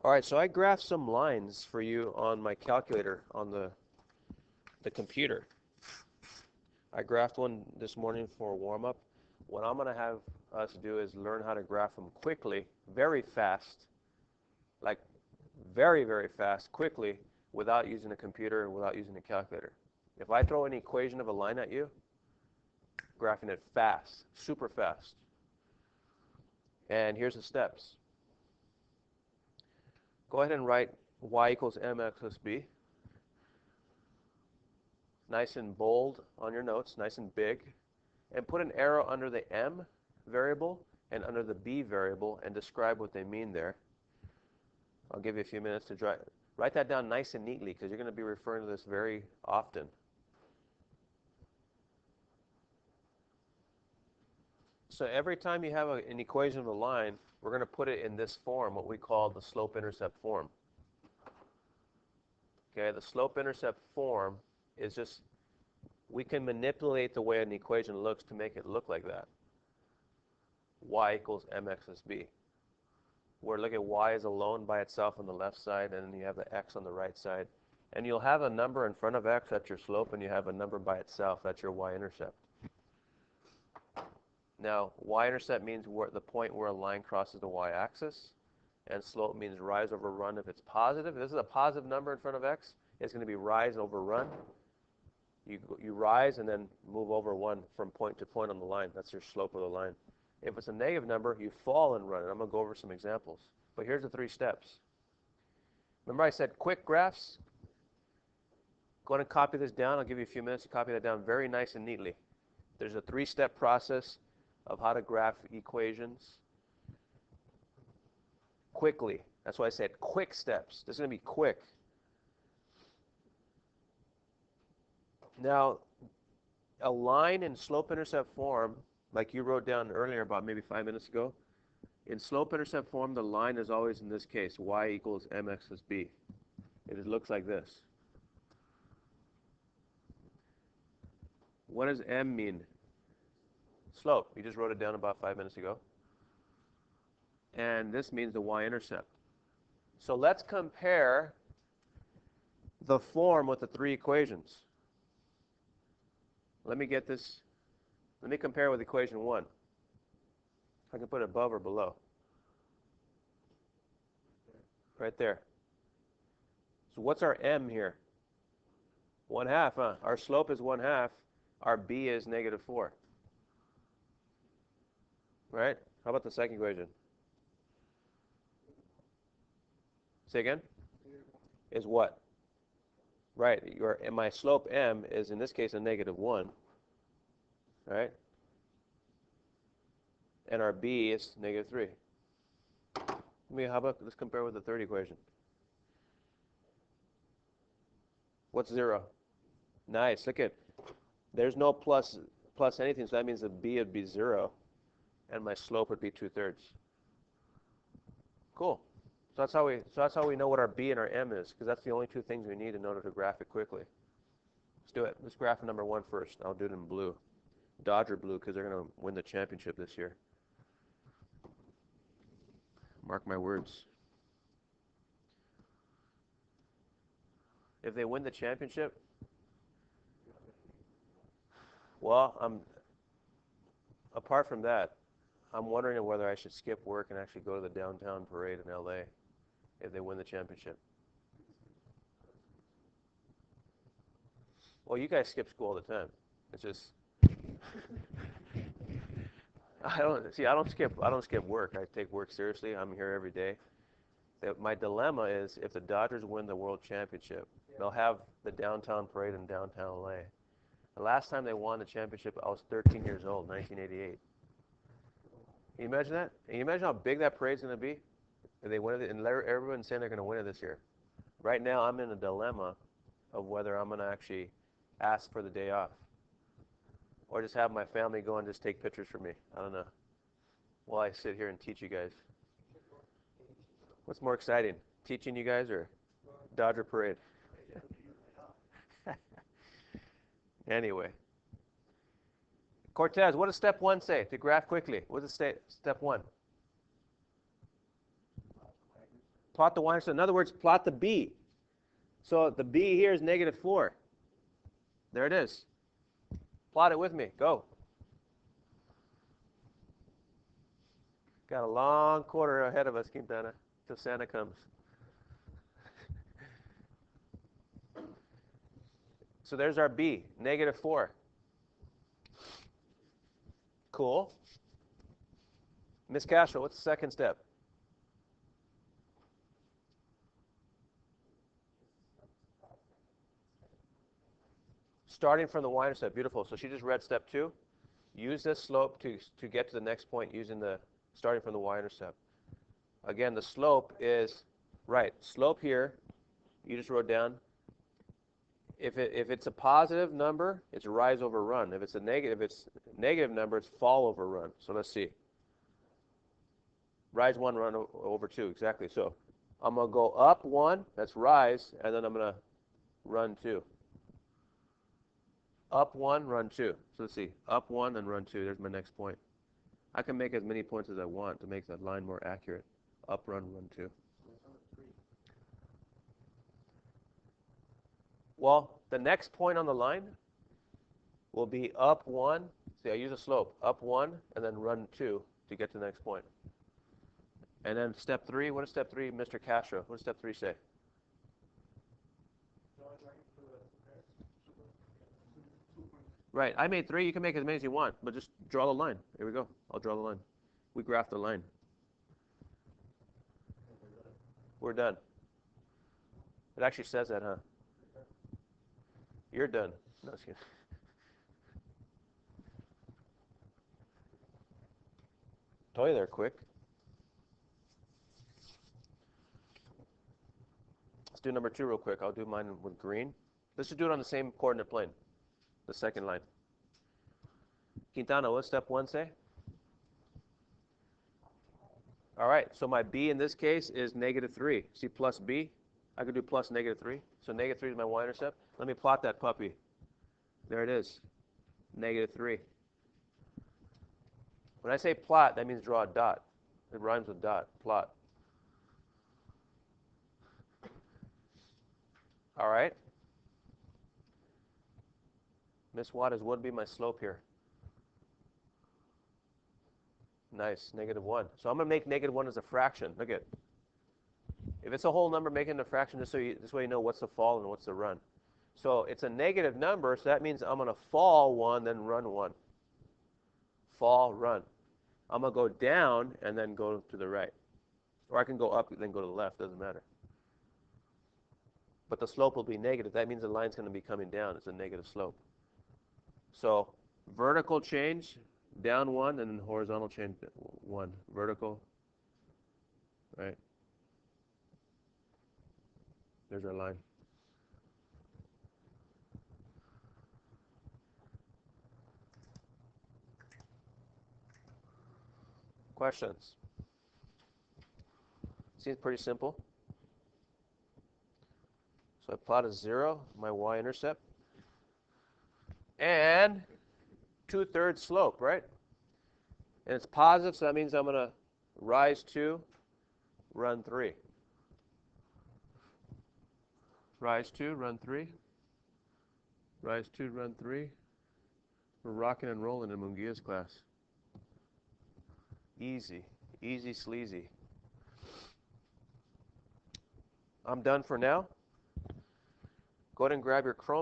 All right, so I graphed some lines for you on my calculator on the computer. I graphed one this morning for a warm-up. What I'm going to have us do is learn how to graph them quickly, very fast, like very, very fast, quickly, without using a computer and without using a calculator. If I throw an equation of a line at you, graphing it fast, super fast. And here's the steps. Go ahead and write y equals mx plus b. Nice and bold on your notes, nice and big. And put an arrow under the m variable and under the b variable and describe what they mean there. I'll give you a few minutes to write that down nice and neatly because you're going to be referring to this very often. So every time you have an equation of a line, we're going to put it in this form, what we call the slope-intercept form. Okay, the slope-intercept form is just, we can manipulate the way an equation looks to make it look like that. Y equals mx plus b. Where look at y as alone by itself on the left side, and then you have the x on the right side. And you'll have a number in front of x, that's your slope, and you have a number by itself, that's your y-intercept. Now, y-intercept means the point where a line crosses the y-axis, and slope means rise over run if it's positive. If this is a positive number in front of x, it's going to be rise over run. You rise and then move over one from point to point on the line. That's your slope of the line. If it's a negative number, you fall and run. And I'm going to go over some examples. But here's the 3 steps. Remember I said quick graphs? Go ahead and copy this down. I'll give you a few minutes to copy that down very nice and neatly. There's a 3-step process of how to graph equations quickly. That's why I said quick steps. This is going to be quick. Now, a line in slope-intercept form, like you wrote down earlier about maybe 5 minutes ago, in slope-intercept form, the line is always, in this case, y equals mx plus b. It looks like this. What does m mean? Slope. You just wrote it down about 5 minutes ago. And this means the y-intercept. So let's compare the form with the 3 equations. Let me get this. Let me compare with equation 1. I can put it above or below. Right there. So what's our m here? 1/2, huh? Our slope is 1/2. Our b is -4. Right? How about the second equation? Say again? Is what? Right. My slope m is, in this case, a -1. Right? And our b is -3. How about let's compare with the third equation? What's 0? Nice. Look at, there's no plus anything, so that means the b would be 0, and my slope would be 2/3. Cool. So that's how we know what our b and our m is, because that's the only 2 things we need in order to graph it quickly. Let's do it. Let's graph number 1 first. I'll do it in blue. Dodger blue, because they're going to win the championship this year. Mark my words. If they win the championship, well, apart from that, I'm wondering whether I should skip work and actually go to the downtown parade in LA if they win the championship. Well, you guys skip school all the time. It's just I don't skip work. I take work seriously. I'm here every day. My dilemma is if the Dodgers win the World Championship, they'll have the downtown parade in downtown LA. The last time they won the championship, I was 13 years old, 1988. Can you imagine that? Can you imagine how big that parade's going to be if they win it? And everyone's saying they're going to win it this year. Right now, I'm in a dilemma of whether I'm going to actually ask for the day off or just have my family go and just take pictures for me. I don't know. While I sit here and teach you guys. What's more exciting, teaching you guys or Dodger Parade? Anyway. Cortez, what does step 1 say to graph quickly? What does step 1? Plot the y-intercept. In other words, plot the b. So the b here is -4. There it is. Plot it with me. Go. Got a long quarter ahead of us, Quintana, till Santa comes. So there's our b, -4. Cool. Miss Castro, what's the second step? Starting from the y-intercept. Beautiful. So she just read step 2. Use this slope to get to the next point using the starting from the y-intercept. Again, the slope is right. Slope here, you just wrote down. If it's a positive number, it's rise over run. If it's a negative number, it's fall over run. So let's see. Rise 1, run over 2. Exactly. So I'm going to go up 1, that's rise, and then I'm going to run 2. Up 1, run 2. So let's see. Up 1 and run 2. There's my next point. I can make as many points as I want to make that line more accurate. Up, run 2. Well, the next point on the line will be up 1. See, I use a slope. Up 1 and then run 2 to get to the next point. And then step 3, what is step 3, Mr. Castro? What does step 3 say? Right, I made 3. You can make as many as you want, but just draw the line. Here we go. I'll draw the line. We graph the line. We're done. It actually says that, huh? You're done. No, just kidding. Told you they're quick. Let's do number 2 real quick. I'll do mine with green. Let's just do it on the same coordinate plane, the second line. Quintana, what's step 1 say? All right, so my b in this case is -3. See plus b? I could do plus -3. So -3 is my y-intercept. Let me plot that puppy. There it is, -3. When I say plot, that means draw a dot. It rhymes with dot, plot. All right. Miss Waters, what would be my slope here? Nice, -1. So I'm going to make -1 as a fraction. Look at it. If it's a whole number, make it a fraction just so this way you know what's the fall and what's the run. So it's a negative number, so that means I'm going to fall 1, then run 1. Fall, run. I'm going to go down and then go to the right. Or I can go up and then go to the left, doesn't matter. But the slope will be negative. That means the line's going to be coming down. It's a negative slope. So vertical change, down 1, and then horizontal change 1. Vertical, right? There's our line. Questions? Seems pretty simple. So I plot a 0, my y-intercept, and 2/3 slope, right? And it's positive, so that means I'm going to rise 2, run 3. Rise 2, run 3. Rise 2, run 3. We're rocking and rolling in Mungia's class. Easy, easy sleazy. I'm done for now. Go ahead and grab your Chrome.